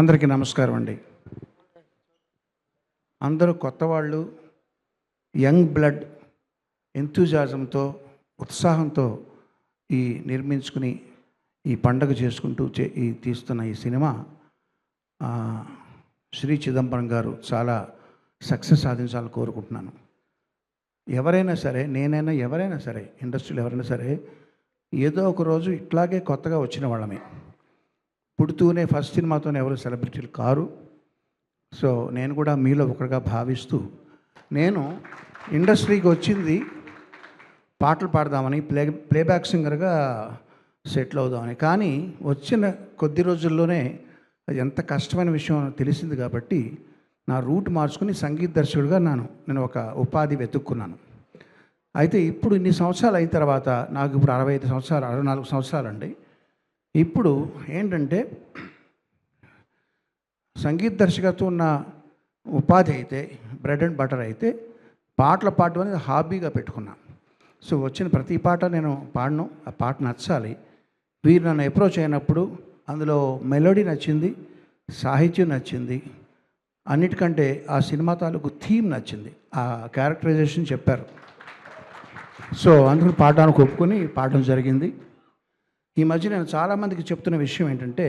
అందరికీ నమస్కారం అండి. అందరూ కొత్త వాళ్ళు, యంగ్ బ్లడ్, ఎంతూజాజంతో, ఉత్సాహంతో నిర్మించుకుని ఈ పండగ చేసుకుంటూ తీస్తున్న ఈ సినిమా శ్రీ చిదంబరం గారు చాలా సక్సెస్ సాధించాలని కోరుకుంటున్నాను. ఎవరైనా సరే, నేనైనా ఎవరైనా సరే, ఇండస్ట్రీలో ఎవరైనా సరే ఏదో ఒక రోజు ఇట్లాగే కొత్తగా వచ్చిన వాళ్ళమే. పుడుతూనే ఫస్ట్ సినిమాతోనే ఎవరు సెలబ్రిటీలు కారు. సో నేను కూడా మీలో ఒకరిగా భావిస్తూ, నేను ఇండస్ట్రీకి వచ్చింది పాటలు పాడదామని, ప్లేబ్యాక్ సింగర్గా సెటిల్ అవుదామని. కానీ వచ్చిన కొద్ది రోజుల్లోనే అది ఎంత కష్టమైన విషయం తెలిసింది కాబట్టి నా రూట్ మార్చుకుని సంగీత దర్శకుడిగా నేను ఒక ఉపాధి వెతుక్కున్నాను. అయితే ఇప్పుడు ఇన్ని సంవత్సరాలు అయిన తర్వాత, నాకు ఇప్పుడు 65 సంవత్సరాలు, 64 సంవత్సరాలు అండి. ఇప్పుడు ఏంటంటే సంగీత దర్శకత్వం ఉన్న ఉపాధి అయితే, బ్రెడ్ అండ్ బటర్ అయితే, పాటలు పాడడం అనేది హాబీగా పెట్టుకున్నాను. సో వచ్చిన ప్రతి పాట నేను పాడను, ఆ పాట నచ్చాలి. వీరు నన్ను అప్రోచ్ అయినప్పుడు అందులో మెలోడీ నచ్చింది, సాహిత్యం నచ్చింది, అన్నిటికంటే ఆ సినిమా తాలూకు థీమ్ నచ్చింది, ఆ క్యారెక్టరైజేషన్ చెప్పారు. సో అందుకని పాడడానికి ఒప్పుకొని పాడడం జరిగింది. ఈ మధ్య నేను చాలామందికి చెప్తున్న విషయం ఏంటంటే,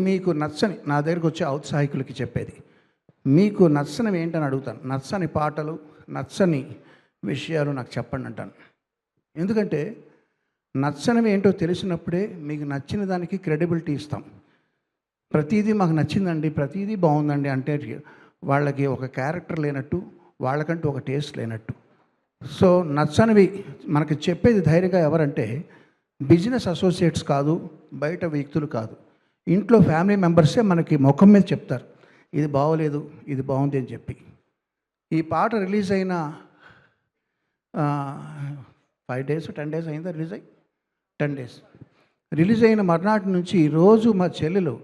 మీకు నచ్చని, నా దగ్గరికి వచ్చే ఔత్సాహికులకి చెప్పేది, మీకు నచ్చనివి ఏంటని అడుగుతాను. నచ్చని పాటలు, నచ్చని విషయాలు నాకు చెప్పండి అంటాను. ఎందుకంటే నచ్చనివి ఏంటో తెలిసినప్పుడే మీకు నచ్చిన దానికి క్రెడిబిలిటీ ఇస్తాం. ప్రతిదీ మాకు నచ్చిందండి, ప్రతిదీ బాగుందండి అంటే వాళ్ళకి ఒక క్యారెక్టర్ లేనట్టు, వాళ్ళకంటూ ఒక టేస్ట్ లేనట్టు. సో నచ్చనివి మనకి చెప్పేది ధైర్యంగా ఎవరంటే బిజినెస్ అసోసియేట్స్ కాదు, బయట వ్యక్తులు కాదు, ఇంట్లో ఫ్యామిలీ మెంబర్సే మనకి ముఖం మీద చెప్తారు, ఇది బాగోలేదు, ఇది బాగుంది అని చెప్పి. ఈ పాట రిలీజ్ అయిన 5 days 10 days అయిందా రిలీజ్ అయ్యి? 10 days రిలీజ్ అయిన మర్నాటి నుంచి రోజు మా చెల్లెలు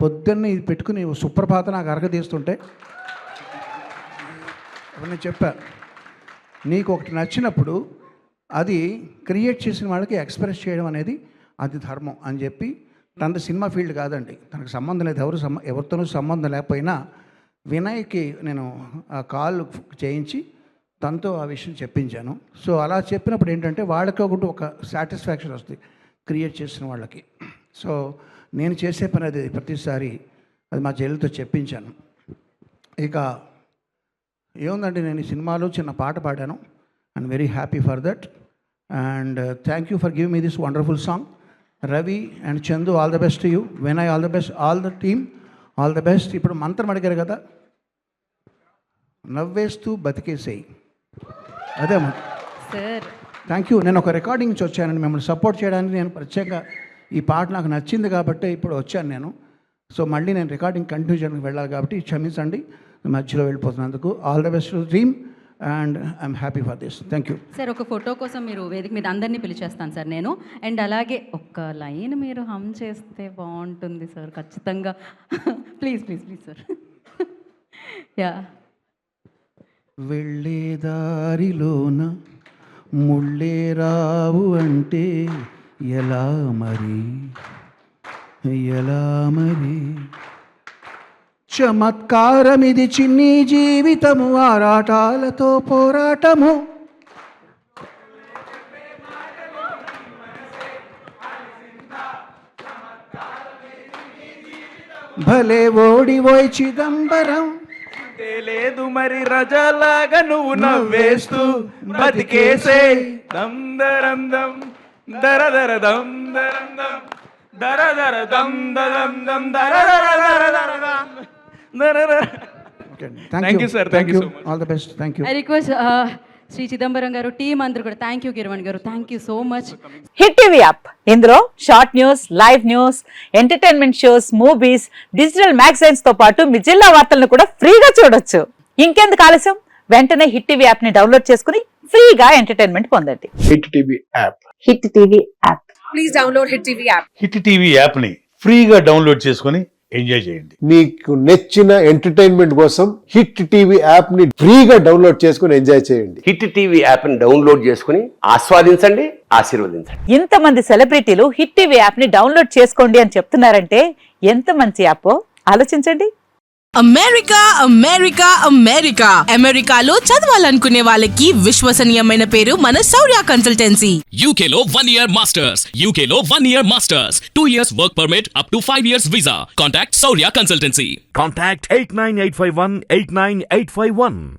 పొద్దున్నే ఇది పెట్టుకుని సుప్రభాత నాకు అరగదీస్తుంటే నేను చెప్పాను, నీకు ఒకటి నచ్చినప్పుడు అది క్రియేట్ చేసిన వాళ్ళకి ఎక్స్ప్రెస్ చేయడం అనేది అది ధర్మం అని చెప్పి. తనది సినిమా ఫీల్డ్ కాదండి, తనకు సంబంధం లేదు, ఎవరితోనూ సంబంధం లేకపోయినా వినయ్కి నేను ఆ కాల్ చేయించి తనతో ఆ విషయం చెప్పించాను. సో అలా చెప్పినప్పుడు ఏంటంటే వాళ్ళకి ఒక సాటిస్ఫాక్షన్ వస్తుంది క్రియేట్ చేసిన వాళ్ళకి. సో నేను చేసే పని అది ప్రతిసారి అది మా చెల్లెలతో చెప్పించాను. ఇక ఏముందండి, నేను ఈ సినిమాలో చిన్న పాట పాడాను. I'm very happy for that and thank you for give me this wonderful song. Ravi and Chandu, all the best to you. Vinay, all the best, all the team, all the best. ఇప్పుడు మంత్రం అడిగారు కదా, నవ్వేస్తూ బతికేసేయి, అదే సార్. Thank you. నేను ఒక recording నుంచి వచ్చానండి మిమ్మల్ని సపోర్ట్ చేయడానికి. నేను ప్రత్యేకంగా ఈ పాట నాకు నచ్చింది కాబట్టి ఇప్పుడు వచ్చాను నేను. సో మళ్ళీ నేను రికార్డింగ్ కంటిన్యూ చేయడానికి వెళ్ళాలి కాబట్టి క్షమించండి మధ్యలో వెళ్ళిపోతున్నందుకు. All the best to dream and I'm happy for this. Thank you sir. ఒక ఫోటో కోసం మీరు వేదిక మీద అందరినీ పిలిచేస్తాను సార్ నేను. అండ్ అలాగే ఒక్క లైన్ మీరు హమ్ చేస్తే బాగుంటుంది సార్, ఖచ్చితంగా. Please please please sir. Yeah. వెళ్ళే దారిలోన ముళ్ళే రావు అంటే ఎలా మరి, ఎలా మరి, చమత్కారం ఇది చిన్ని జీవితము, ఆరాటాలతో పోరాటము, భలే ఓడిపోయి చిదంబరం, లేదు మరి రజలాగా నువ్వు నవ్వేస్తూ బతికేసే. దమ్ దరం దమ్ దర దర దమ్ దరం దమ్ దర దర దమ్ దరం దమ్ దర దర దర దర దమ్ దర దర. Thank you sir, thank you, all the best. Thank you. I request Shri Chidambaram గారు, టీం అందరూ కూడా. థ్యాంక్ యూ కిరణ్ గారు, thank you so much. Hit TV app, ఇందులో short news, live news, entertainment shows, movies, digital magazines తో పాటు మీ జిల్లా వార్తలను కూడా ఫ్రీగా చూడొచ్చు. ఇంకెందుకు ఆలస్యం, వెంటనే హిట్ టీవీ యాప్ ని డౌన్లోడ్ చేసుకుని ఫ్రీగా ఎంటర్టైన్మెంట్ పొందండి. Hit TV app, hit TV app. Please download hit TV app. Hit TV app ని ఫ్రీగా డౌన్లోడ్ చేసుకొని ఎంజాయ్ చేయండి. మీకు నచ్చిన ఎంటర్టైన్మెంట్ కోసం హిట్ టీవీ యాప్ ని ఫ్రీగా డౌన్లోడ్ చేసుకుని ఎంజాయ్ చేయండి. హిట్ టీవీ యాప్ ని డౌన్లోడ్ చేసుకుని ఆస్వాదించండి, ఆశీర్వదించండి. ఇంతమంది సెలబ్రిటీలు హిట్ టీవీ యాప్ ని డౌన్లోడ్ చేసుకోండి అని చెప్తున్నారంటే ఎంత మంచి యాప్ ఆలోచించండి. అమెరికా అమెరికా అమెరికా అమెరికాలో చదవాలనుకునే వాళ్ళకి విశ్వసనీయమైన పేరు మన శౌర్య కన్సల్టెన్సీ. UK లో 1 year masters. UK లో 1 year masters. 2 years work permit up to 5 years visa. Contact Saurya Consultancy. Contact 89851 89851.